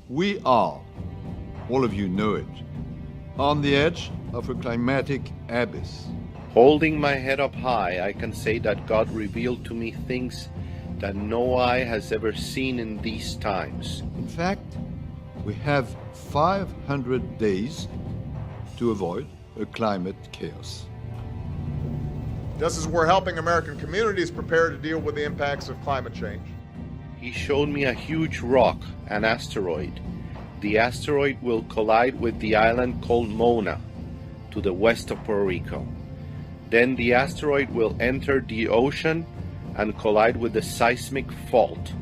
We are, all of you know it, on the edge of a climatic abyss. Holding my head up high, I can say that God revealed to me things that no eye has ever seen in these times. In fact, we have 500 days to avoid a climate chaos. Just as we're helping American communities prepare to deal with the impacts of climate change. He showed me a huge rock, an asteroid. The asteroid will collide with the island called Mona, to the west of Puerto Rico. Then the asteroid will enter the ocean and collide with the seismic fault,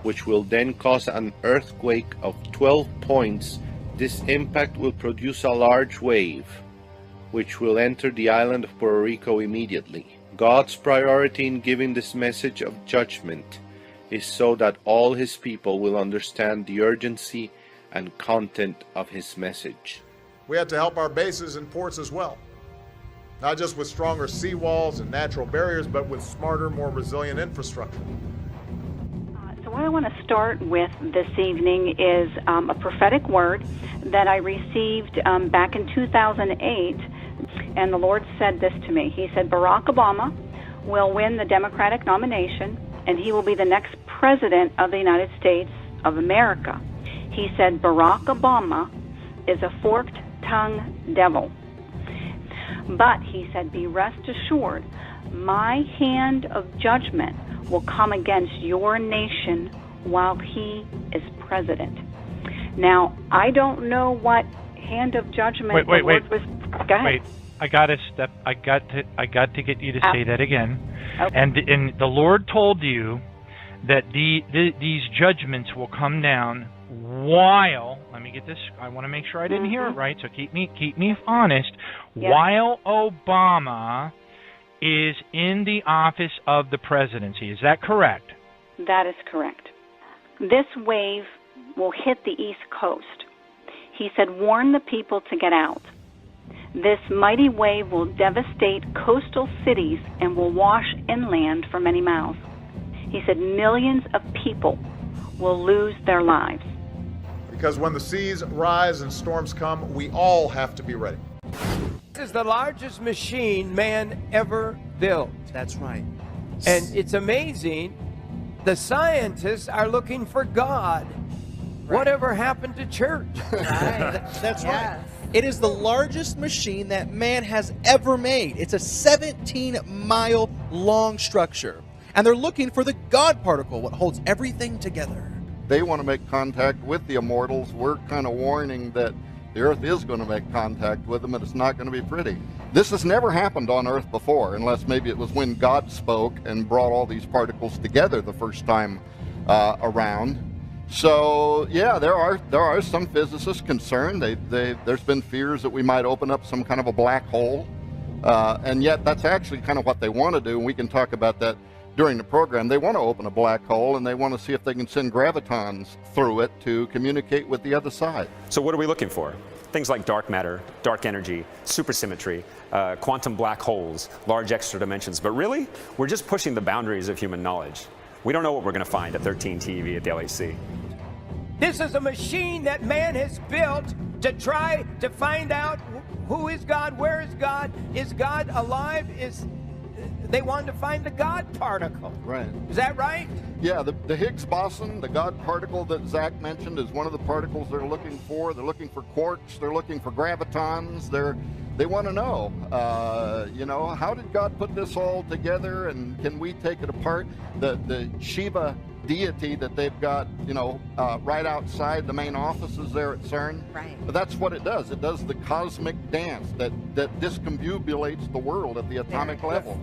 which will then cause an earthquake of 12 points. This impact will produce a large wave, which will enter the island of Puerto Rico immediately. God's priority in giving this message of judgment is so that all his people will understand the urgency and content of his message. We have to help our bases and ports as well. Not just with stronger seawalls and natural barriers, but with smarter, more resilient infrastructure. So what I want to start with this evening is a prophetic word that I received back in 2008, and the Lord said this to me. He said, Barack Obama will win the Democratic nomination, and he will be the next president of the United States of America. He said, Barack Obama is a forked-tongued devil. But, he said, be rest assured, my hand of judgment will come against your nation while he is president. Now, I don't know what hand of judgment the Lord was... Go ahead. Wait, I got to get you to say that again. Okay. And the Lord told you that these judgments will come down while, let me get this, I want to make sure I didn't hear it right, so keep me honest, while Obama is in the office of the presidency. Is that correct? That is correct. This wave will hit the East Coast. He said, warn the people to get out. This mighty wave will devastate coastal cities and will wash inland for many miles. He said millions of people will lose their lives. Because when the seas rise and storms come, we all have to be ready. This is the largest machine man ever built. That's right. And it's amazing. The scientists are looking for God. Right. Whatever happened to church? Right. That's right. It is the largest machine that man has ever made. It's a 17-mile long structure. And they're looking for the God particle, what holds everything together. They want to make contact with the immortals. We're kind of warning that the Earth is going to make contact with them, and it's not going to be pretty. This has never happened on Earth before, unless maybe it was when God spoke and brought all these particles together the first time around. So yeah, there are some physicists concerned. There's been fears that we might open up some kind of a black hole, and yet that's actually kind of what they want to do, and we can talk about that during the program. They want to open a black hole, and they want to see if they can send gravitons through it to communicate with the other side. So what are we looking for? Things like dark matter, dark energy, supersymmetry, quantum black holes, large extra dimensions. But really, we're just pushing the boundaries of human knowledge. We don't know what we're going to find at 13 TV at the LAC. This is a machine that man has built to try to find out who is God, where is God alive, they wanted to find the God particle. Right. Is that right? Yeah, the Higgs boson, the God particle that Zach mentioned, is one of the particles they're looking for. They're looking for quarks. They're looking for gravitons. They want to know, how did God put this all together, and can we take it apart? The Shiva deity that they've got, you know, right outside the main offices there at CERN. Right. But that's what it does. It does the cosmic dance that discombobulates the world at the atomic level.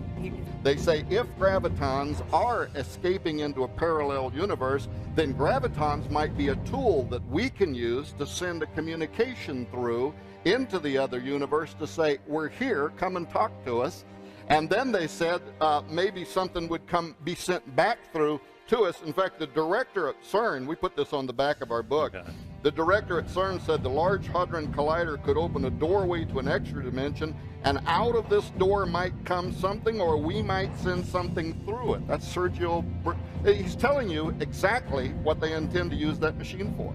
They say if gravitons are escaping into a parallel universe, then gravitons might be a tool that we can use to send a communication through into the other universe to say, we're here, come and talk to us. And then they said maybe something would be sent back through to us. In fact, the director at CERN, we put this on the back of our book, the director at CERN said the Large Hadron Collider could open a doorway to an extra dimension, and out of this door might come something, or we might send something through it. That's Sergio. He's telling you exactly what they intend to use that machine for.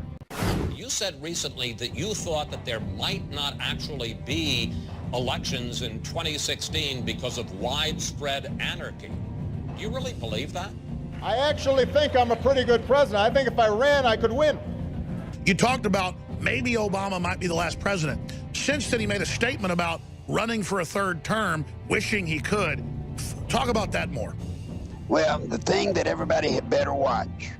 You said recently that you thought that there might not actually be elections in 2016 because of widespread anarchy. Do you really believe that? I actually think I'm a pretty good president. I think if I ran, I could win. You talked about maybe Obama might be the last president. Since then, he made a statement about running for a third term, wishing he could. Talk about that more. Well, the thing that everybody had better watch,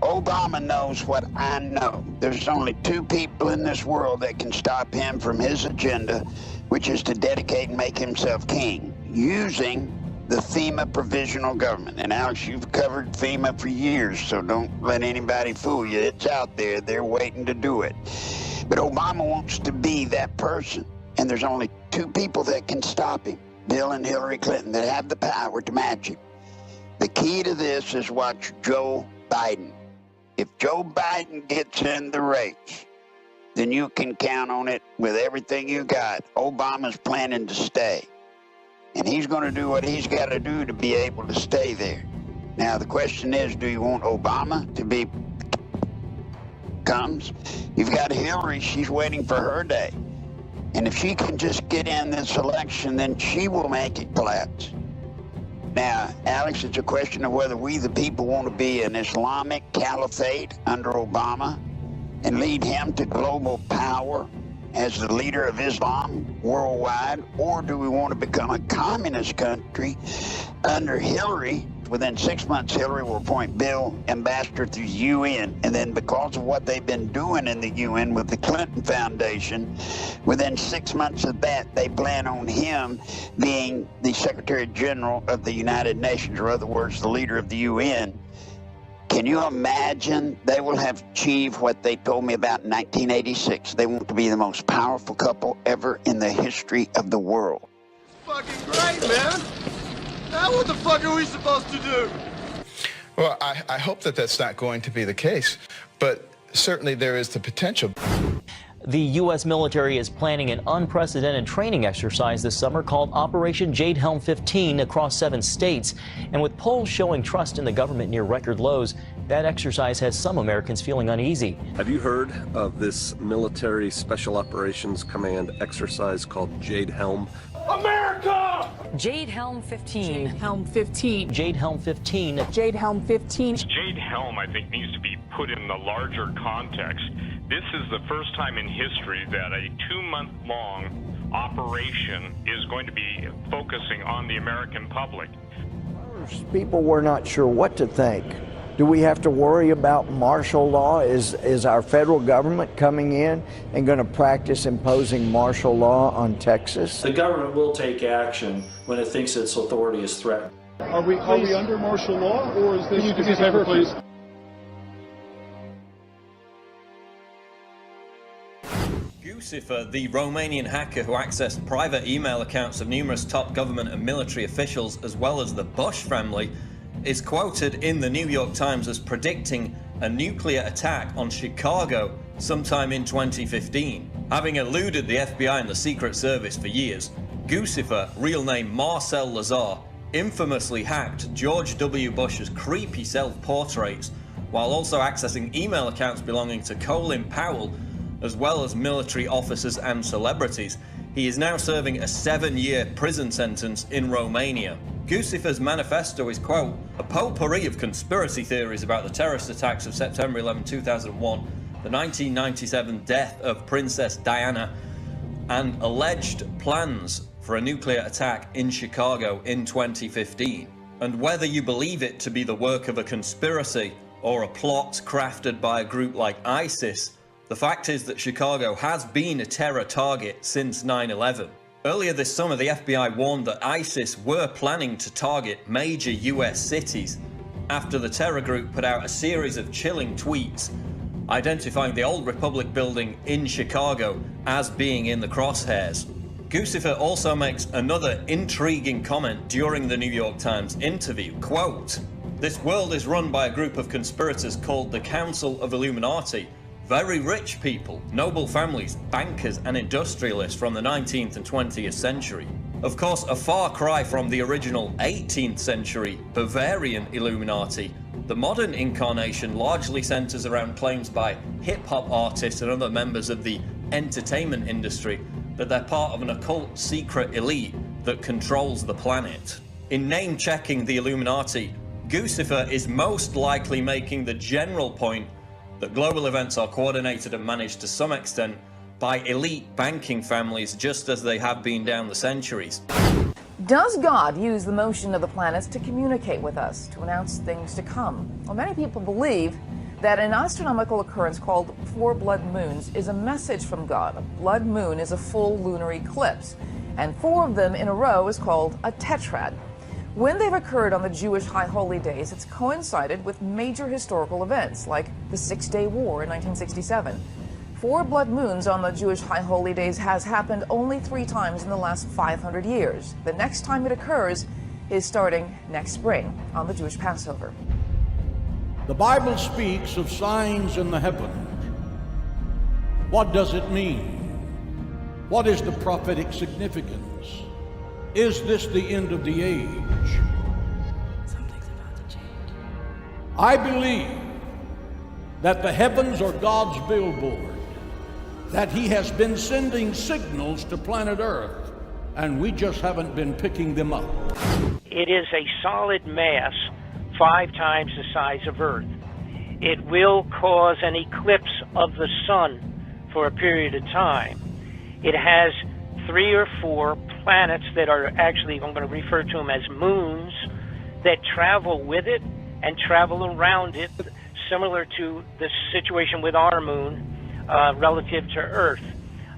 Obama knows what I know. There's only two people in this world that can stop him from his agenda, which is to dedicate and make himself king, using the FEMA provisional government. And Alex, you've covered FEMA for years, so don't let anybody fool you. It's out there. They're waiting to do it. But Obama wants to be that person. And there's only two people that can stop him, Bill and Hillary Clinton, that have the power to match him. The key to this is watch Joe Biden. If Joe Biden gets in the race, then you can count on it with everything you got. Obama's planning to stay. And he's going to do what he's got to do to be able to stay there. Now, the question is, do you want Obama to be comes? You've got Hillary. She's waiting for her day. And if she can just get in this election, then she will make it collapse. Now, Alex, it's a question of whether we, the people, want to be an Islamic caliphate under Obama and lead him to global power as the leader of Islam worldwide, or do we want to become a communist country under Hillary? Within 6 months, Hillary will appoint Bill ambassador to the UN, and then because of what they've been doing in the UN with the Clinton Foundation, within 6 months of that, they plan on him being the Secretary General of the United Nations, or in other words, the leader of the UN. Can you imagine? They will have achieved what they told me about in 1986. They want to be the most powerful couple ever in the history of the world. Fucking great, man. Now what the fuck are we supposed to do? Well, I hope that that's not going to be the case, but certainly there is the potential. The U.S. military is planning an unprecedented training exercise this summer called Operation Jade Helm 15 across 7 states. And with polls showing trust in the government near record lows, that exercise has some Americans feeling uneasy. Have you heard of this military special operations command exercise called Jade Helm? America! Jade Helm 15. Jade Helm 15. Jade Helm 15. Jade Helm 15. Jade Helm, I think, needs to be put in the larger context. This is the first time in history that a 2-month-long operation is going to be focusing on the American public. People were not sure what to think. Do we have to worry about martial law? Is our federal government coming in and going to practice imposing martial law on Texas? The government will take action when it thinks its authority is threatened. Are we under martial law, or is this? Can you do me a favor, please? Guccifer, the Romanian hacker who accessed private email accounts of numerous top government and military officials, as well as the Bush family, is quoted in the New York Times as predicting a nuclear attack on Chicago sometime in 2015. Having eluded the FBI and the Secret Service for years, Guccifer, real name Marcel Lazar, infamously hacked George W. Bush's creepy self-portraits while also accessing email accounts belonging to Colin Powell, as well as military officers and celebrities. He is now serving a 7-year prison sentence in Romania. Guccifer's manifesto is, quote, a potpourri of conspiracy theories about the terrorist attacks of September 11, 2001, the 1997 death of Princess Diana, and alleged plans for a nuclear attack in Chicago in 2015. And whether you believe it to be the work of a conspiracy or a plot crafted by a group like ISIS, the fact is that Chicago has been a terror target since 9/11. Earlier this summer, the FBI warned that ISIS were planning to target major US cities after the terror group put out a series of chilling tweets identifying the Old Republic building in Chicago as being in the crosshairs. Guccifer also makes another intriguing comment during the New York Times interview, quote, "This world is run by a group of conspirators called the Council of Illuminati, very rich people, noble families, bankers and industrialists from the 19th and 20th century. Of course, a far cry from the original 18th century Bavarian Illuminati, the modern incarnation largely centers around claims by hip-hop artists and other members of the entertainment industry that they're part of an occult secret elite that controls the planet." In name-checking the Illuminati, Guccifer is most likely making the general point that global events are coordinated and managed to some extent by elite banking families, just as they have been down the centuries. Does God use the motion of the planets to communicate with us, to announce things to come? Well, many people believe that an astronomical occurrence called 4 blood moons is a message from God. A blood moon is a full lunar eclipse, and 4 of them in a row is called a tetrad. When they've occurred on the Jewish High Holy Days, it's coincided with major historical events like the Six-Day War in 1967. 4 blood moons on the Jewish High Holy Days has happened only 3 times in the last 500 years. The next time it occurs is starting next spring on the Jewish Passover. The Bible speaks of signs in the heavens. What does it mean? What is the prophetic significance? Is this the end of the age? Something's about to change. I believe that the heavens are God's billboard, that He has been sending signals to planet Earth, and we just haven't been picking them up. It is a solid mass 5 times the size of Earth. It will cause an eclipse of the sun for a period of time. It has 3 or 4 planets that are actually, I'm going to refer to them as moons, that travel with it and travel around it, similar to the situation with our moon relative to Earth.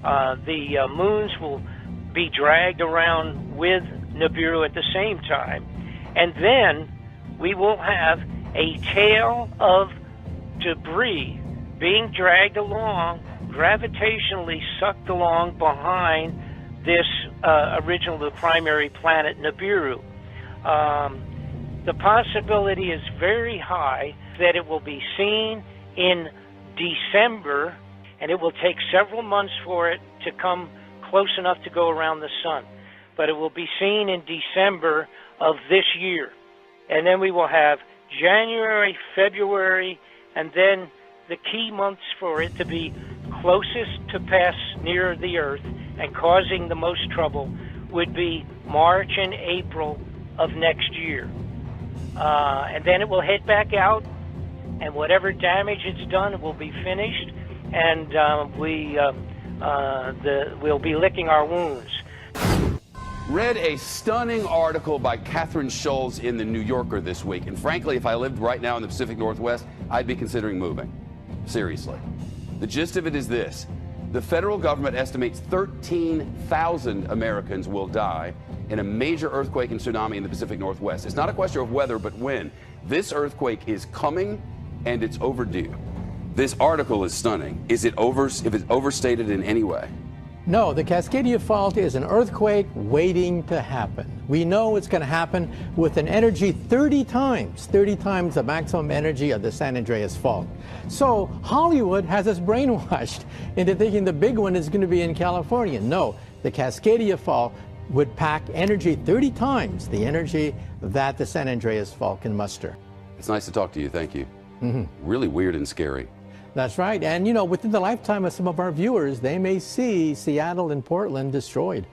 The moons will be dragged around with Nibiru at the same time. And then we will have a tail of debris being dragged along, gravitationally sucked along behind this the primary planet Nibiru. The possibility is very high that it will be seen in December, and it will take several months for it to come close enough to go around the sun. But it will be seen in December of this year. And then we will have January, February, and then the key months for it to be closest to pass near the Earth and causing the most trouble would be March and April of next year. And then it will head back out, and whatever damage it's done will be finished, and we'll be licking our wounds. Read a stunning article by Catherine Schulz in the New Yorker this week, and frankly, if I lived right now in the Pacific Northwest, I'd be considering moving. Seriously. The gist of it is this. The federal government estimates 13,000 Americans will die in a major earthquake and tsunami in the Pacific Northwest. It's not a question of whether, but when. This earthquake is coming, and it's overdue. This article is stunning. Is it overstated in any way? No, the Cascadia Fault is an earthquake waiting to happen. We know it's going to happen with an energy 30 times the maximum energy of the San Andreas Fault. So Hollywood has us brainwashed into thinking the big one is going to be in California. No, the Cascadia Fault would pack energy 30 times the energy that the San Andreas Fault can muster. It's nice to talk to you. Thank you. Really weird and scary. That's right. And, you know, within the lifetime of some of our viewers, they may see Seattle and Portland destroyed.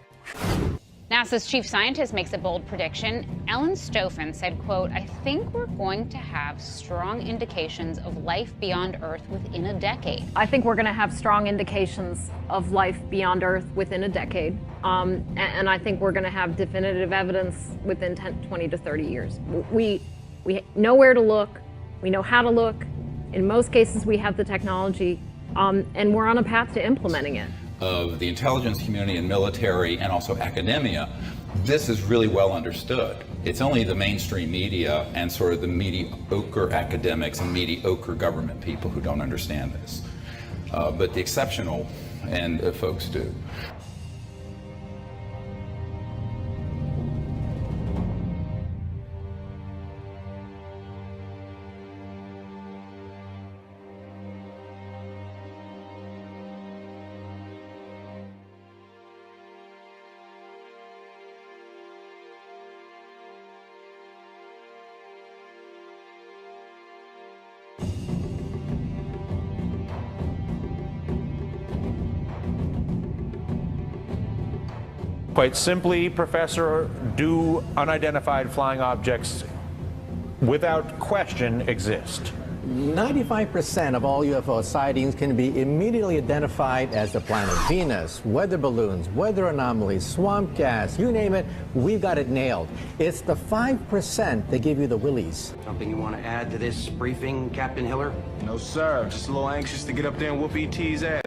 NASA's chief scientist makes a bold prediction. Ellen Stofan said, quote, "I think we're going to have strong indications of life beyond Earth within a decade." I think we're going to have strong indications of life beyond Earth within a decade. And I think we're going to have definitive evidence within 20 to 30 years. We know where to look. We know how to look. In most cases, we have the technology, and we're on a path to implementing it. Of the intelligence community and military and also academia, this is really well understood. It's only the mainstream media and sort of the mediocre academics and mediocre government people who don't understand this. But the exceptional and folks do. Quite simply, Professor, do unidentified flying objects without question exist? 95% of all UFO sightings can be immediately identified as the planet Venus, weather balloons, weather anomalies, swamp gas, you name it, we've got it nailed. It's the 5% that give you the willies. Something you want to add to this briefing, Captain Hiller? No, sir. Just a little anxious to get up there and whoop ET's ass.